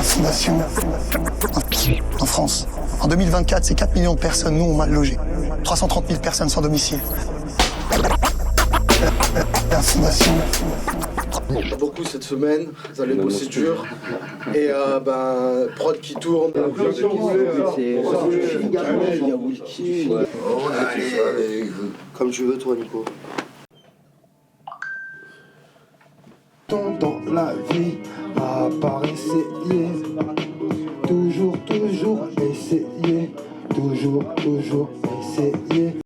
La fondation en France. En 2024, c'est 4 millions de personnes, nous, ont mal logé. 330 000 personnes sans domicile. La fondation. Beaucoup cette semaine, vous allez bosser dur. Et prod qui tourne. Comme tu veux, toi, Nico. Dans la vie, à part essayer, toujours essayer, toujours essayer.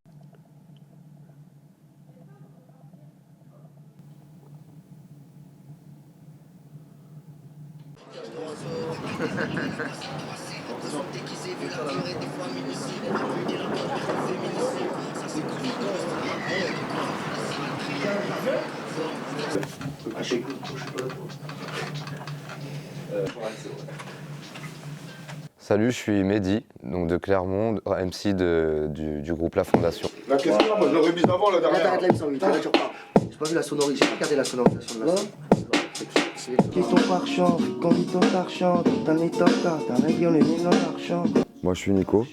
Salut, je suis Mehdi, donc de Clermont, MC du groupe La Fondation. La question, moi je l'aurais mise avant la dernière. T'arrêtes la mission, oui, tu repars. J'ai pas vu la sonorisation, j'ai pas regardé la sonorisation de la scène. Qui sont par champ, qu'on dit ton argent, t'en es ton cas, t'as régulier non argent. Moi je suis Nico,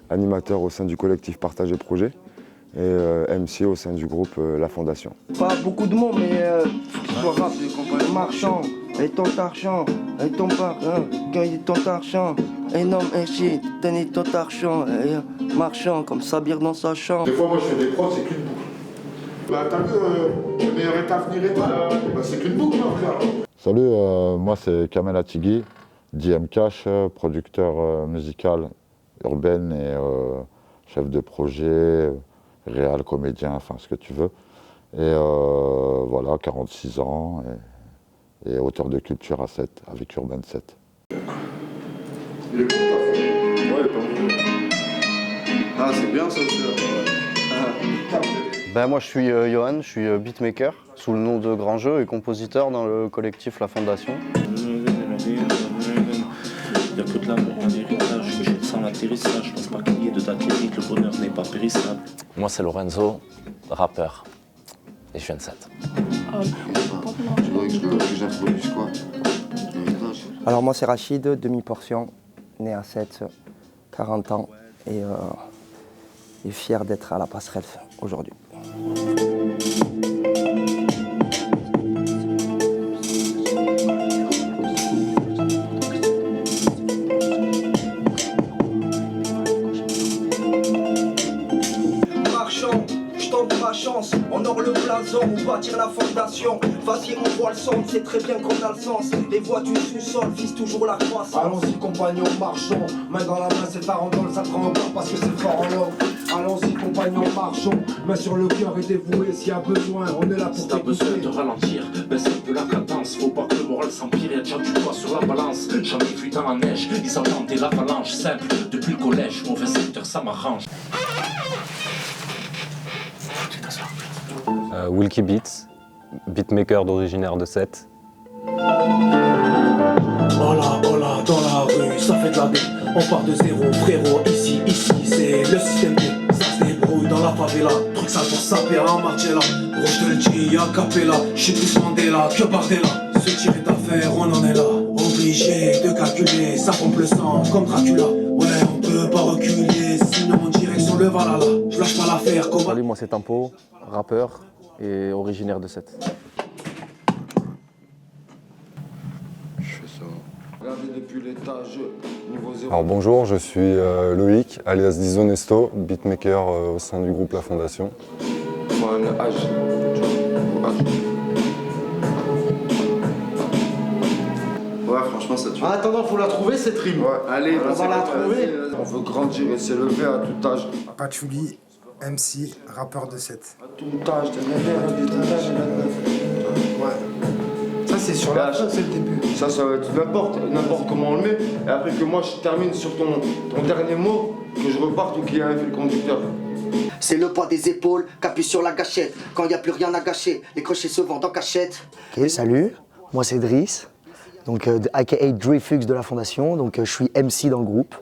animateur au sein du collectif Partage et Projet et MC au sein du groupe La Fondation. Pas beaucoup de mots, mais faut que tu sois rap, marchand, et ton argent, et ton part, quand il dit ton argent, énorme ainsi, tenez ton argent, et marchand, comme Sabir dans sa chambre. Des fois, moi je fais des prods, c'est qu'une boucle. Bah, t'as vu, le meilleur état, venir état, bah, c'est qu'une boucle, hein, frère. Salut, moi c'est Kamel Atigui, DM Cash, producteur musical urbain et chef de projet, réal, comédien, enfin ce que tu veux. Et voilà, 46 ans et auteur de culture à 7 avec Urban 7. Il est bon, t'as fait. Ouais, pas mal. Ah, c'est bien ça aussi. Moi je suis Johan, je suis beatmaker sous le nom de Grand Jeu et compositeur dans le collectif La Fondation. Il y a que de l'amour en héritage, je sans l'atterrissage, pense pas qu'il y ait de date limite, le bonheur n'est pas périssable. Moi c'est Lorenzo, rappeur, et je viens de 7. Tu vois que j'introduise quoi? Alors moi c'est Rachid, demi-portion, né à 7, 40 ans et fier d'être à la passerelle aujourd'hui. Ma chance, on aura le blason, on bâtir la fondation. Vas-y, on voit le son, c'est très bien qu'on a le sens. Les voix du sous-sol visent toujours la croissance. Allons-y, compagnons, marchons. Main dans la main, c'est farandole, ça prend encore parce que c'est fort en l'homme. Allons-y, compagnons, marchons. Main sur le cœur et dévoué, s'il y a besoin, on est là pour si t'as besoin de ralentir, baisse un peu la cadence. Faut pas que le moral s'empire, y'a déjà du poids sur la balance. J'en ai vu dans la neige, ils attendaient l'avalanche. Simple, depuis le collège, mauvais secteur, ça m'arrange. Wilkie Beats, beatmaker d'originaire de 7. Oh là, dans la rue, ça fait de la D. On part de zéro, frérot, ici, c'est le système D. Ça se débrouille dans la favela, truc sale pour saper en Marcella. Gros, je te le dis, y'a Capella, j'suis plus Mandela que Bardella. Se tirer d'affaire, on en est là. Obligé de calculer, ça pompe le sang comme Dracula. Ouais, on peut pas reculer, sinon en direction le Valhalla. Je lâche pas l'affaire comme... Salut, moi c'est Tempo, rappeur et originaire de 7. Alors bonjour, je suis Loïc, alias Disonesto, beatmaker au sein du groupe La Fondation. Ouais, franchement, ça tue. En attendant, faut la trouver cette rime. Ouais. Allez, on va la trouver. On veut grandir et s'élever à tout âge. Patchouli, MC, rappeur de 7. À tout âge, ouais. Ça c'est sur la fin, c'est le début. Ça va être n'importe comment on le met. Et après que moi je termine sur ton dernier mot, que je reparte ou qu'il y a un fil conducteur. C'est le poids des épaules, qu'appuie sur la gâchette. Quand il n'y a plus rien à gâcher, les crochets se vendent en cachette. Ok, salut, moi c'est Driss, donc aka Drifux de La Fondation, donc je suis MC dans le groupe,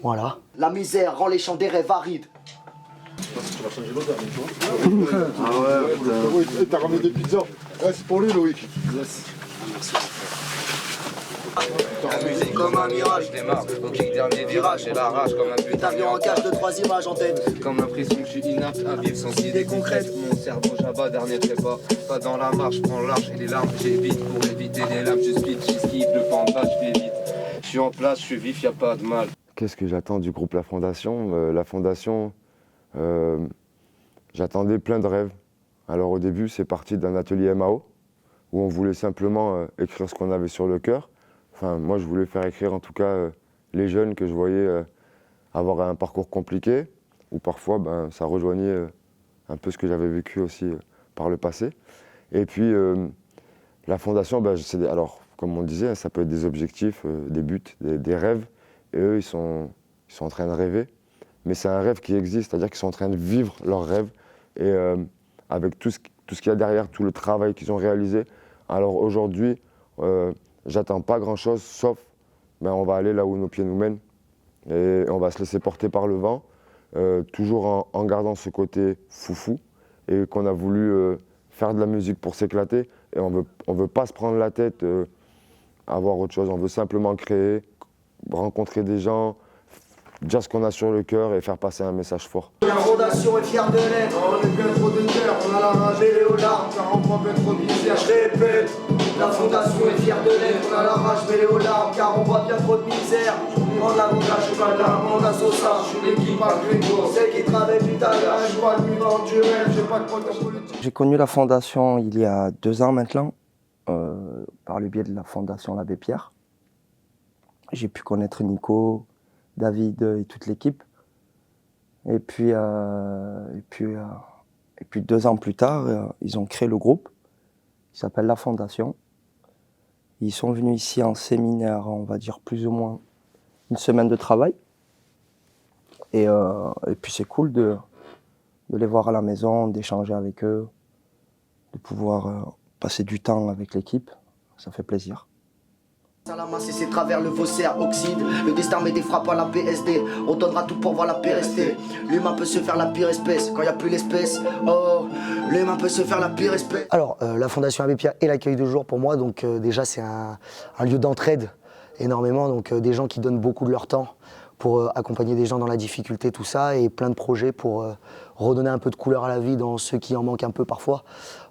voilà. La misère rend les champs des rêves arides. Tu vas changer l'odeur, tu vois. Ah ouais, t'as ramené des pizzas. Ouais, c'est pour lui, Loïc. Yes. Merci. La musique comme un mirage, je démarre au kick dernier virage, et la rage comme un putain t'as vu en cache de 3 images en tête. comme l'impression que je suis inapte à vivre sans idée concrète. Mon cerveau j'abat, dernier trépas, pas dans la marche, prends large et les larmes j'évite. Pour éviter les lames, je speed, j'esquive, le vent bas, je vais vite. Je suis en place, je suis vif, y a pas de mal. Qu'est-ce que j'attends du groupe La Fondation? La Fondation, j'attendais plein de rêves. Alors au début, c'est parti d'un atelier MAO, où on voulait simplement écrire ce qu'on avait sur le cœur. Enfin, moi, je voulais faire écrire en tout cas les jeunes que je voyais avoir un parcours compliqué, où parfois ça rejoignait un peu ce que j'avais vécu aussi par le passé. Et puis, la Fondation, alors, comme on disait, ça peut être des objectifs, des buts, des rêves. Et eux, ils sont en train de rêver. Mais c'est un rêve qui existe, c'est-à-dire qu'ils sont en train de vivre leur rêve. Et avec tout ce qu'il y a derrière, tout le travail qu'ils ont réalisé. Alors aujourd'hui, j'attends pas grand-chose, sauf on va aller là où nos pieds nous mènent. Et on va se laisser porter par le vent, toujours en gardant ce côté foufou. Et qu'on a voulu faire de la musique pour s'éclater. Et on veut pas se prendre la tête, avoir autre chose. On veut simplement créer, rencontrer des gens, dire ce qu'on a sur le cœur et faire passer un message fort. La Fondation est fière de l'être. On est bien trop de terre, on a la rage et les larmes, car on voit bien trop de misère. Je répète, la Fondation est fière de l'être. On a la rage mêlée aux larmes, car on voit bien trop de misère. On a mon chocolat, on a Sosa. Je suis l'équipe à Gringo, C'est qui travaille du talent. je vois le vivant du rêve, j'ai pas de pote en politique. J'ai connu la Fondation il y a 2 ans maintenant, par le biais de la Fondation l'Abbé Pierre. J'ai pu connaître Nico, David et toute l'équipe. Et puis 2 ans plus tard, ils ont créé le groupe qui s'appelle La Fondation. Ils sont venus ici en séminaire, on va dire plus ou moins une semaine de travail. Et puis c'est cool de les voir à la maison, d'échanger avec eux, de pouvoir passer du temps avec l'équipe. Ça fait plaisir. Salama, c'est travers le faussaire oxyde. Le destin met des frappes à la PSD. On donnera tout pour voir la paix rester. L'humain peut se faire la pire espèce quand il n'y a plus l'espèce. Oh, l'humain peut se faire la pire espèce. Alors, la Fondation Abbé Pierre et l'accueil de jour pour moi, donc déjà c'est un lieu d'entraide énormément. Donc des gens qui donnent beaucoup de leur temps pour accompagner des gens dans la difficulté, tout ça, et plein de projets pour redonner un peu de couleur à la vie dans ceux qui en manquent un peu parfois.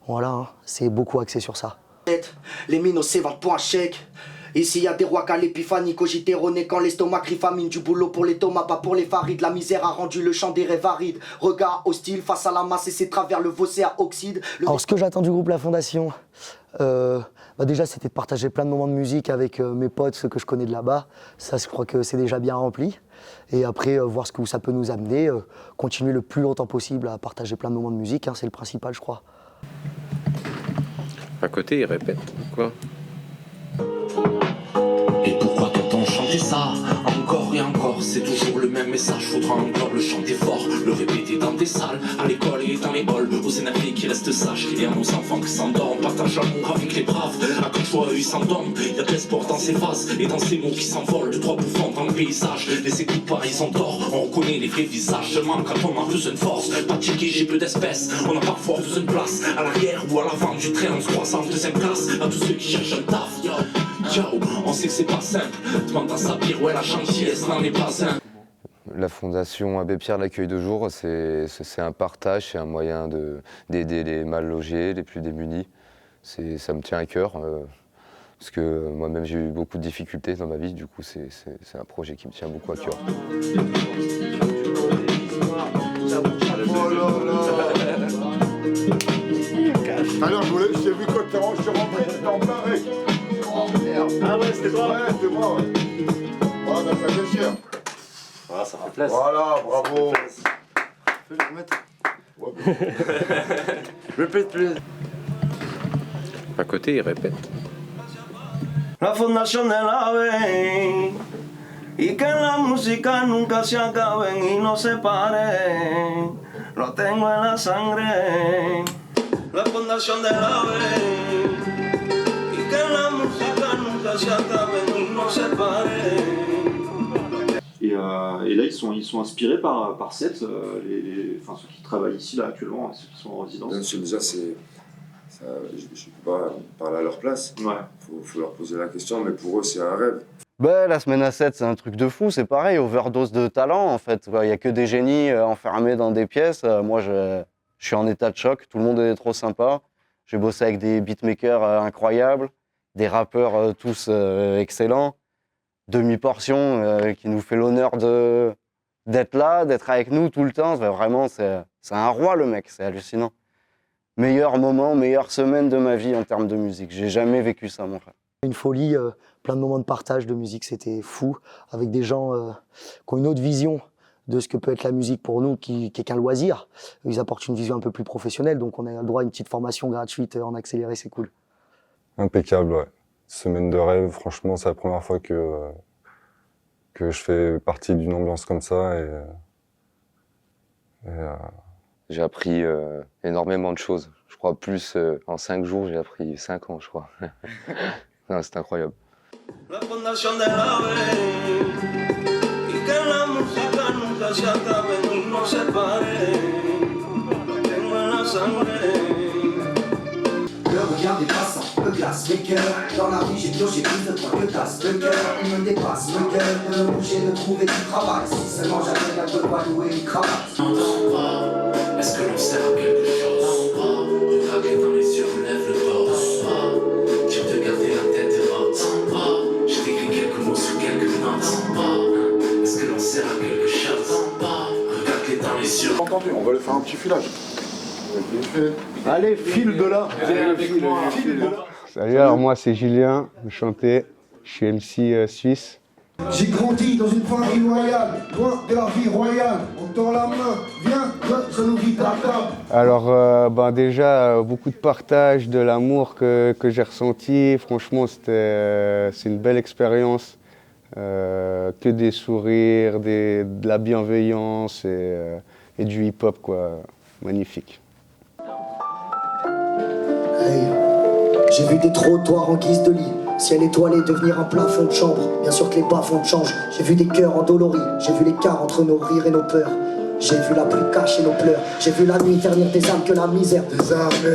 Voilà, hein, c'est beaucoup axé sur ça. Les minos s'évadent pour un chèque. Ici y a des rois qu'à l'épiphanie, cogité quand l'estomac crie famine. Du boulot pour les tomas, pas pour les farides. La misère a rendu le champ des rêves arides. Regard hostile face à la masse et c'est travers le faussaire oxyde. Alors ce que j'attends du groupe La Fondation, déjà c'était de partager plein de moments de musique avec mes potes, ceux que je connais de là-bas. Ça je crois que c'est déjà bien rempli. Et après voir ce que ça peut nous amener, continuer le plus longtemps possible à partager plein de moments de musique, hein, c'est le principal je crois. À côté il répète, quoi. Et pourquoi t'entends chanter ça encore et encore, c'est toujours le même message. Faudra encore le chanter fort, le répéter dans tes salles, à l'école et dans les halls, aux énergies qui restent sages, qu'il y a nos enfants qui s'endorment, partage l'amour avec les braves, à quand joie eux ils s'endorment, y a de l'espoir dans ces vases et dans ces mots qui s'envolent, 2-3 bouffants dans le paysage, les écoutes pas ils ont tort, on reconnaît les vrais visages, seulement quand on a besoin de force, pas de chiquer, j'ai peu d'espèces, on a parfois besoin de place, à l'arrière ou à l'avant du train, on se croise en deuxième classe, à tous ceux qui cherchent un taf, yo. Ciao, on sait que c'est pas simple, demande à Sabir, ouais la gentillesse n'en est pas un. La Fondation Abbé Pierre, l'accueil de jour, c'est un partage, c'est un moyen d'aider les mal logés, les plus démunis. Ça me tient à cœur, parce que moi-même j'ai eu beaucoup de difficultés dans ma vie, du coup c'est un projet qui me tient beaucoup à cœur. Alors je t'ai vu quand je suis rentré, t'étais en plein rec. Oh merde. Ah ouais, c'était toi? Ouais, c'était moi, ouais. Ouais, on a fait plaisir. Voilà, ça remplace. Voilà, bravo. Fais le remettre. Répète plus. À côté il répète. La Fundación de la ven y que la música nunca se acaben y no se paren. Lo tengo en la sangre. La Fundación de la ven y que la música nunca se acaben y no se paren. Et là, ils sont inspirés par Seth, ceux qui travaillent ici là actuellement, ceux qui sont en résidence. Déjà, c'est Je ne peux pas parler à leur place. Faut leur poser la question, mais pour eux, c'est un rêve. Bah, la semaine à 7, c'est un truc de fou, c'est pareil, overdose de talent en fait. Il n'y a que des génies enfermés dans des pièces. Moi, je suis en état de choc, tout le monde est trop sympa. J'ai bossé avec des beatmakers incroyables, des rappeurs tous excellents. Demi-portion qui nous fait l'honneur d'être là, d'être avec nous tout le temps. Vraiment, c'est un roi le mec, c'est hallucinant. Meilleur moment, meilleure semaine de ma vie en termes de musique. J'ai jamais vécu ça, mon frère. Une folie, plein de moments de partage de musique, c'était fou, avec des gens qui ont une autre vision de ce que peut être la musique pour nous, qui est qu'un loisir. Ils apportent une vision un peu plus professionnelle, donc on a le droit à une petite formation gratuite en accéléré, c'est cool. Impeccable, ouais. Semaine de rêve, franchement, c'est la première fois que je fais partie d'une ambiance comme ça. J'ai appris énormément de choses. Je crois plus, en 5 jours, j'ai appris 5 ans, je crois. Non, c'est incroyable. La fundación de la ley y que la música nunca se acabe ni no se pare. Lo tengo en la sangre. Le regard dépassant, me glace mes cœurs. Dans la vie j'ai pioché plus de temps que tasse. Le cœur, il me dépasse, me gueule de me bouger, de trouver du travail. Si seulement j'avais la de quoi louer une cravate. N'entends pas, est-ce que l'on sert à quelque chose? Regarder dans les yeux, lève le torse. Dur de garder la tête haute. Je t'écris quelques mots sous quelques notes. Est-ce que l'on sert à quelque chose? Regarde-les dans les yeux. Entendu, on va lui faire un petit filage. Allez, file de là. Salut, alors moi c'est Julien, enchanté, je suis MC suisse. J'ai grandi dans une famille royale, loin de la vie royale. On tend la main, viens, je nous vide la table. Alors déjà, beaucoup de partage, de l'amour que j'ai ressenti. Franchement, c'est une belle expérience. Que des sourires, de la bienveillance et du hip-hop, quoi. Magnifique. Hey, j'ai vu des trottoirs en guise de lit, ciel étoilé devenir un plafond de chambre. Bien sûr que les bas-fonds changent. J'ai vu des cœurs endoloris, j'ai vu l'écart entre nos rires et nos peurs. J'ai vu la pluie cacher nos pleurs. J'ai vu la nuit ternir des âmes que la misère.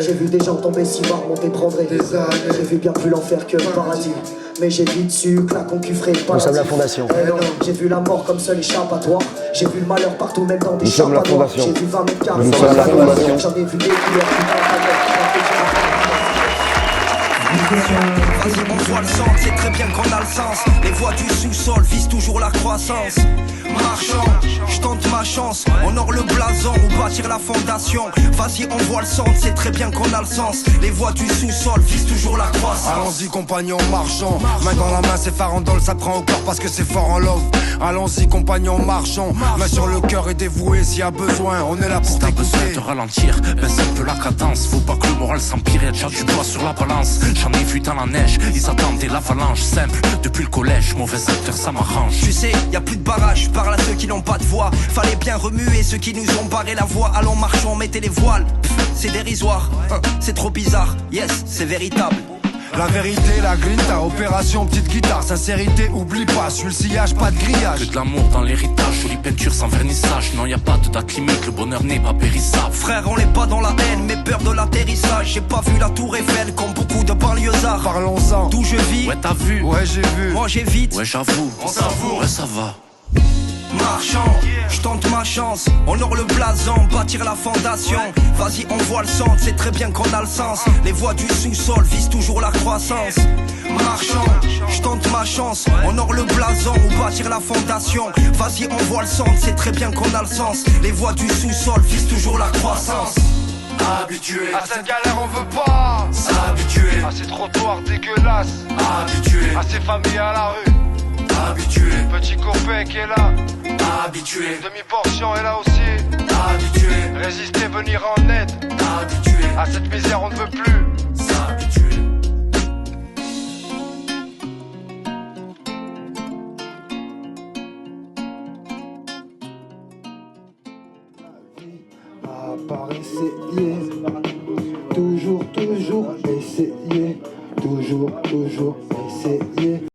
J'ai vu des gens tomber si bas, monter prendre. J'ai vu bien plus l'enfer que le paradis. Mais j'ai vite su que la concu ferait pas. Nous sommes la fondation. J'ai vu la mort comme seul échappatoire. J'ai vu le malheur partout, même dans des Nous sommes la chapeaux noirs. fondation. J'ai vu 20 mètres carrés. Nous sommes la fondation. J'en ai vu des couleurs. Vas-y, on voit le sens, c'est très bien qu'on a le sens. Les voies du sous-sol visent toujours la croissance. Marchand, je tente ma chance. Honore le blason ou bâtir la fondation. Vas-y, on voit le sens, c'est très bien qu'on a le sens. Les voies du sous-sol visent toujours la croissance. Allons-y, compagnons marchands. Main dans la main, c'est farandole, ça prend au corps parce que c'est fort en love. Allons-y, compagnons marchands. Main sur le cœur et dévoué s'il y a besoin. On est là pour t'as besoin t'écouter. de ralentir, baisse un peu la cadence. Faut pas que le moral s'empire, y'a déjà du poids sur la balance. J'en ai vu dans la neige, ils attendaient l'avalanche. Simple, depuis le collège, mauvais acteur, ça m'arrange. Tu sais, y a plus de barrage, je parle à ceux qui n'ont pas de voix. Fallait bien remuer ceux qui nous ont barré la voie. Allons marchons, mettez les voiles. C'est dérisoire, c'est trop bizarre. Yes, c'est véritable. La vérité, la grinta, opération petite guitare. Sincérité, oublie pas, sur le sillage, pas de grillage. Que de l'amour dans l'héritage, jolie peinture sans vernissage. Non, y a pas de date limite, le bonheur n'est pas périssable. Frère, on n'est pas dans la haine, mais peur de l'atterrissage. J'ai pas vu la tour Eiffel comme beaucoup de banlieusards. Parlons-en. D'où je vis, Ouais, t'as vu? Ouais, j'ai vu. moi j'évite. Ouais, j'avoue. On s'avoue. Ouais, ça va. Marchand, je tente ma chance. Honore le blason, bâtir la fondation. Vas-y, on voit le sens, c'est très bien qu'on a le sens. Les voies du sous-sol visent toujours la croissance. Marchand, je tente ma chance. Honore le blason ou bâtir la fondation. Vas-y, on voit le sens, c'est très bien qu'on a le sens. Les voies du sous-sol visent toujours la croissance. Habitué à cette galère, on veut pas S'habituer à ces trottoirs dégueulasses. Habitué À ces familles à la rue. Habitué Petit copain qui est là. Habitué Demi-portion est là aussi. Habitué Résister, venir en aide. Habitué À cette misère, on ne veut plus. S'habituer. À part essayer, toujours essayer, toujours essayer.